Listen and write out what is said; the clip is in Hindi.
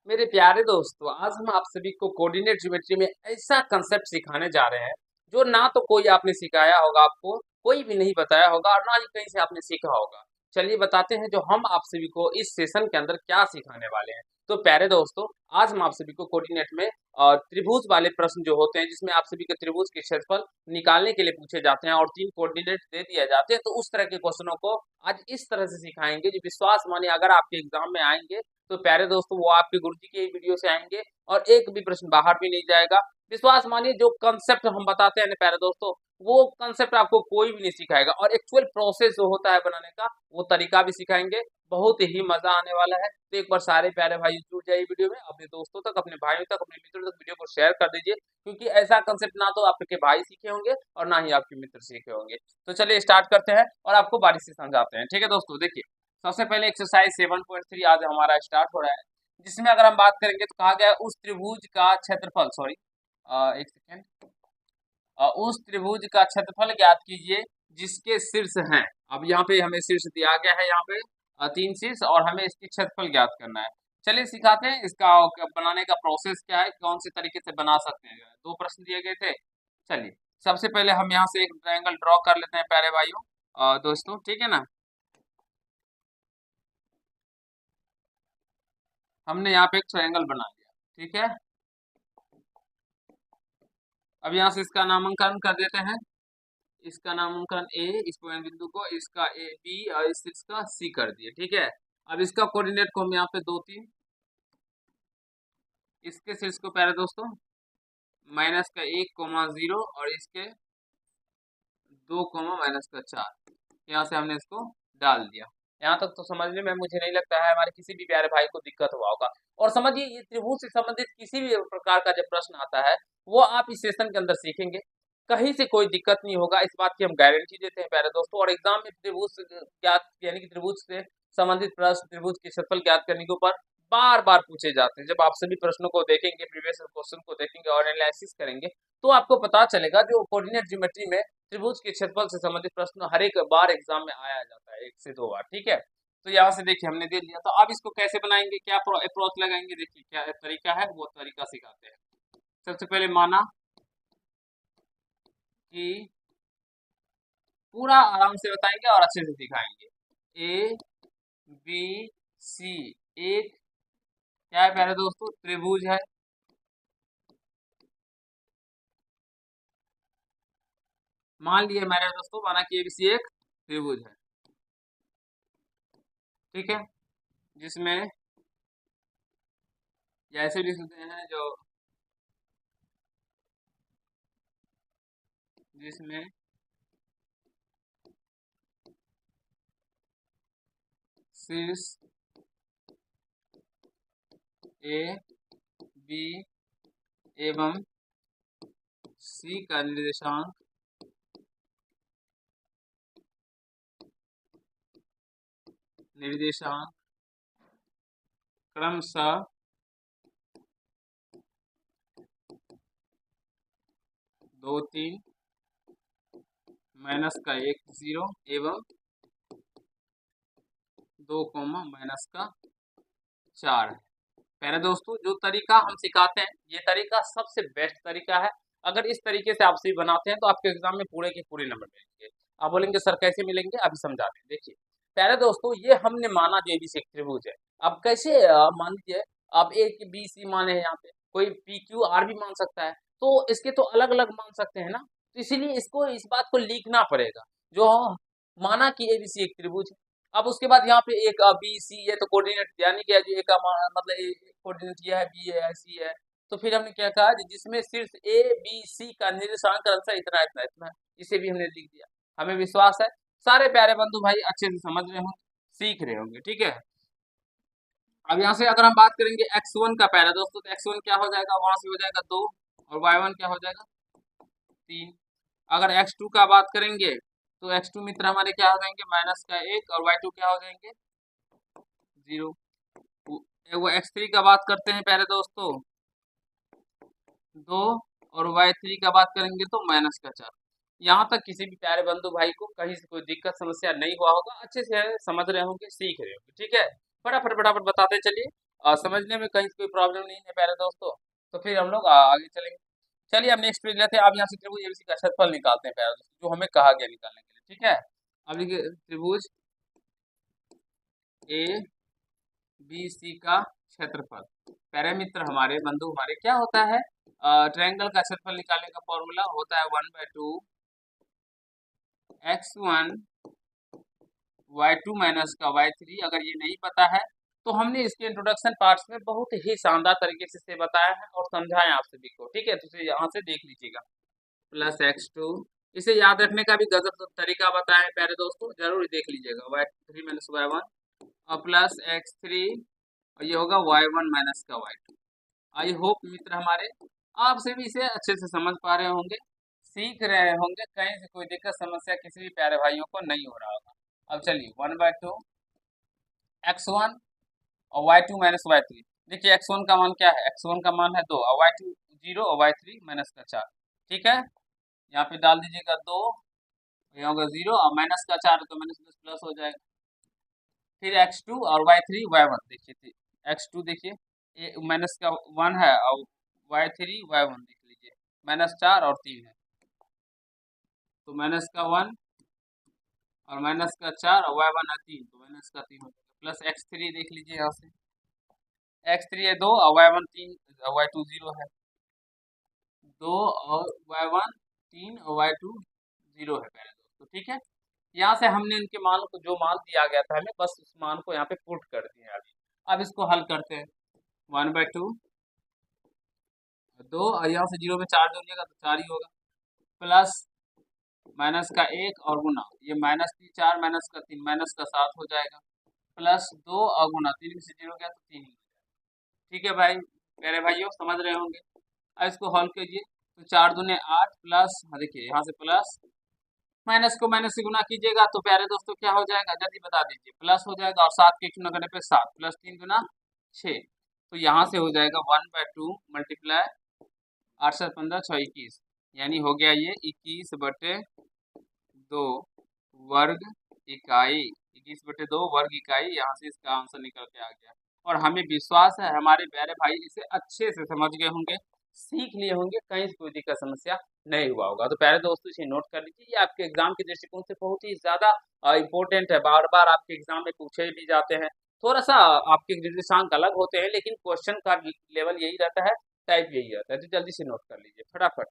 मेरे प्यारे दोस्तों, आज हम आप सभी को कोऑर्डिनेट ज्योमेट्री में ऐसा कंसेप्ट सिखाने जा रहे हैं जो ना तो कोई आपने सिखाया होगा, आपको कोई भी नहीं बताया होगा और ना ही कहीं से आपने सीखा होगा। चलिए बताते हैं जो हम आप सभी को इस सेशन के अंदर क्या सिखाने वाले हैं। तो प्यारे दोस्तों, आज हम आप सभी को कोऑर्डिनेट में त्रिभुज वाले प्रश्न जो होते हैं, जिसमें आप सभी के त्रिभुज के क्षेत्रफल निकालने के लिए पूछे जाते हैं और 3 कोऑर्डिनेट दे दिए जाते हैं, तो उस तरह के क्वेश्चनों को आज इस तरह से सिखाएंगे जो विश्वास मानिए अगर आपके एग्जाम में आएंगे तो प्यारे दोस्तों वो आपके गुरुजी के वीडियो से आएंगे और एक भी प्रश्न बाहर भी नहीं जाएगा। विश्वास मानिए जो कंसेप्ट हम बताते हैं ना प्यारे दोस्तों, वो कंसेप्ट आपको कोई भी नहीं सिखाएगा और एक्चुअल प्रोसेस जो होता है बनाने का वो तरीका भी सिखाएंगे। बहुत ही मजा आने वाला है। तो एक बार सारे प्यारे भाई जुड़ जाइए वीडियो में, अपने दोस्तों तक, अपने भाइयों तक, अपने मित्रों तक वीडियो को शेयर कर दीजिए, क्योंकि ऐसा कंसेप्ट ना तो आपके भाई सीखे होंगे और ना ही आपके मित्र सीखे होंगे। तो चलिए स्टार्ट करते हैं और आपको बारीक से समझाते हैं। ठीक है दोस्तों, देखिए सबसे पहले एक्सरसाइज 7.3 आज हमारा स्टार्ट हो रहा है, जिसमें अगर हम बात करेंगे तो कहा गया है उस त्रिभुज का क्षेत्रफल, सॉरी एक सेकेंड, उस त्रिभुज का क्षेत्रफल ज्ञात कीजिए जिसके शीर्ष हैं। अब यहाँ पे हमें शीर्ष दिया गया है, यहाँ पे 3 शीर्ष और हमें इसकी क्षेत्रफल ज्ञात करना है। चलिए सिखाते हैं इसका बनाने का प्रोसेस क्या है, कौन से तरीके से बना सकते हैं। 2 प्रश्न दिए गए थे। चलिए सबसे पहले हम यहाँ से एक ट्रायंगल ड्रॉ कर लेते हैं प्यारे भाइयों दोस्तों, ठीक है ना। हमने यहाँ पे एक ट्रायंगल बना लिया, ठीक है। अब यहाँ से इसका नामांकन कर देते हैं। इसका नामांकन ए, इस पॉइंट बिंदु को, इसका ए बी और इसका सी कर दिए, ठीक है। अब इसका कोऑर्डिनेट को हम यहाँ पे 2 3, इसके शीर्ष को प्यारे दोस्तों -1,0 और इसके 2, -4, यहाँ से हमने इसको डाल दिया। यहाँ तक तो समझने में मुझे नहीं लगता है हमारे किसी भी प्यारे भाई को दिक्कत हुआ होगा। और समझिए ये त्रिभुज से संबंधित किसी भी प्रकार का जब प्रश्न आता है वो आप इस सेशन के अंदर सीखेंगे, कहीं से कोई दिक्कत नहीं होगा, इस बात की हम गारंटी देते हैं प्यारे दोस्तों। और एग्जाम में त्रिभुज ज्ञात यानी कि त्रिभुज से संबंधित प्रश्न, त्रिभुज के क्षेत्रफल ज्ञात करने के ऊपर बार बार पूछे जाते हैं। जब आप सभी प्रश्नों को देखेंगे, प्रीवियस क्वेश्चन को देखेंगे और एनालिसिस करेंगे, तो आपको पता चलेगा जो कोऑर्डिनेट ज्योमेट्री में त्रिभुज के क्षेत्रफल से संबंधित प्रश्न हर एक बार एग्जाम में आया जाता है, 1 से 2 बार, ठीक है। तो यहाँ से देखिए हमने दे दिया, तो अब इसको कैसे बनाएंगे, क्या अप्रोच लगाएंगे, देखिए क्या तरीका है वो तरीका सिखाते हैं। सबसे पहले माना कि पूरा आराम से बताएंगे और अच्छे से दिखाएंगे। ए बी सी एक क्या है प्यारे दोस्तों, त्रिभुज है। मान लिए मेरे दोस्तों, माना कि एबीसी एक त्रिभुज है, ठीक है, जिसमें जैसे लिख सकते हैं जो जिसमें शीर्ष ए बी एवं सी का निर्देशांक क्रमशः 2 3 -1 0 एवं 2, -4 है। पहले दोस्तों जो तरीका हम सिखाते हैं ये तरीका सबसे बेस्ट तरीका है। अगर इस तरीके से आप सही बनाते हैं तो आपके एग्जाम में पूरे के पूरे नंबर मिलेंगे। आप बोलेंगे सर कैसे मिलेंगे, अभी समझाते हैं। देखिए पहले दोस्तों ये हमने माना जो एबीसी एक त्रिभुज है। अब कैसे मान लीजिए, आप ए की बी सी माने हैं, यहाँ पे कोई पी क्यू आर भी मान सकता है, तो इसके तो अलग अलग मान सकते हैं ना। तो इसीलिए इसको इस बात को लिखना पड़ेगा जो माना कि एबीसी एक त्रिभुज है। अब उसके बाद यहाँ पे एक बी सी है, तो कोऑर्डिनेट यानी क्या जो ए का मतलब ए कोऑर्डिनेट ये है, बी है, सी है। तो फिर हमने क्या कहा जिसमें सिर्फ ए बी सी का निर्देशांक अंश इतना इतना इतना है, इसे भी हमने लिख दिया। हमें विश्वास है सारे प्यारे बंधु भाई अच्छे से समझ रहे होंगे, सीख रहे होंगे, ठीक है। अब यहाँ से अगर हम बात करेंगे x1 का पहला दोस्तों, तो x1 क्या हो जाएगा, वहां से हो जाएगा 2 और y1 क्या हो जाएगा 3। अगर x2 का बात करेंगे तो x2 मित्र हमारे क्या हो जाएंगे -1 और y2 क्या हो जाएंगे 0। वो x3 का बात करते हैं प्यारे दोस्तों 2 और y3 का बात करेंगे तो -4। यहाँ तक किसी भी प्यारे बंधु भाई को कहीं से कोई दिक्कत समस्या नहीं हुआ होगा, अच्छे से समझ रहे होंगे, सीख रहे होंगे, ठीक है। फटाफट फटाफट बताते चलिए। समझने में कहीं कोई प्रॉब्लम नहीं है प्यारे दोस्तों। तो फिर हम लोग आगे चलेंगे। चलिए अब नेक्स्ट पेज लेते हैं। अब यहाँ से त्रिभुज एबीसी का क्षेत्रफल निकालते हैं प्यारे दोस्तों, जो हमें कहा गया निकालने के लिए। ठीक है, अब देखिए त्रिभुज ए बी सी का क्षेत्रफल, प्यारे मित्र हमारे, बंधु हमारे, क्या होता है ट्रायंगल का क्षेत्रफल निकालने का फॉर्मूला होता है 1/2 x1 y2 माइनस का y3। अगर ये नहीं पता है तो हमने इसके इंट्रोडक्शन पार्ट्स में बहुत ही शानदार तरीके से इसे बताया है और समझाया आप सभी को। ठीक है, तो इसे यहाँ से देख लीजिएगा। प्लस x2, इसे याद रखने का भी गजब तरीका बताया है प्यारे दोस्तों, जरूर देख लीजिएगा। y3 माइनस y1 और प्लस x3, और ये होगा y1 माइनस का y2। आई होप मित्र हमारे आप सभी इसे अच्छे से समझ पा रहे होंगे, सीख रहे होंगे, कहीं से कोई दिक्कत समस्या किसी भी प्यारे भाइयों को नहीं हो रहा होगा। अब चलिए 1/2 x1 और y2 माइनस y3। देखिए x1 का मान क्या है, x1 का मान है 2 और y2 0 और y3 माइनस का 4। ठीक है, यहाँ पे डाल दीजिएगा 2, यहाँ होगा 0 और माइनस का 4 तो माइनस प्लस प्लस हो जाएगा। फिर x2 और y3 y1, देखिए x2 देखिए माइनस का 1 है और y3 y1 देख लीजिए माइनस 4 और 3 है, तो माइनस का 1 और माइनस का 4 और y1 है 3, तो माइनस का 3 हो जाएगा। प्लस x3 देख लीजिए यहाँ से, x3 है 2 और y1 3 और y2 0 है, 2 और y1 3 और y2 0 है पहले दोस्तों। ठीक है, यहाँ से हमने इनके मान को, जो मान दिया गया था हमें, बस उस मान को यहाँ पे पुट कर दिया। अब इसको हल करते हैं। 1/2 2 और यहाँ से 0 में 4 जोड़िएगा तो 4 ही होगा, प्लस माइनस का 1 और गुना, ये माइनस 4 माइनस का 3 माइनस का 7 हो जाएगा, प्लस 2 और गुना 3 में से 0 गया तो 3 ही हो जाएगा। ठीक है भाई, मेरे भाइयों समझ रहे होंगे। अब इसको हल कीजिए तो 4 दूने 8 प्लस, देखिए यहाँ से प्लस माइनस को माइनस से गुना कीजिएगा तो प्यारे दोस्तों क्या हो जाएगा, जल्दी बता दीजिए। प्लस हो जाएगा और 7 के गुना करने पे 7 प्लस 3 गुना 6, तो यहाँ से हो जाएगा 1/2 मल्टीप्लाई 8 7 15 6 21, यानी हो गया ये 21/2 वर्ग इकाई, 21/2 वर्ग इकाई। यहाँ से इसका आंसर निकल के आ गया और हमें विश्वास है हमारे प्यारे भाई इसे अच्छे से समझ गए होंगे, सीख लिए होंगे, कहीं से कोई दिक्कत समस्या नहीं हुआ होगा। तो प्यारे दोस्तों इसे नोट कर लीजिए, ये आपके एग्जाम के दृष्टिकोण से बहुत ही ज्यादा इंपॉर्टेंट है, बार बार आपके एग्जाम में पूछे भी जाते हैं। थोड़ा सा आपके निर्देशांक अलग होते हैं लेकिन क्वेश्चन का लेवल यही रहता है, टाइप यही रहता है, तो जल्दी से नोट कर लीजिए फटाफट।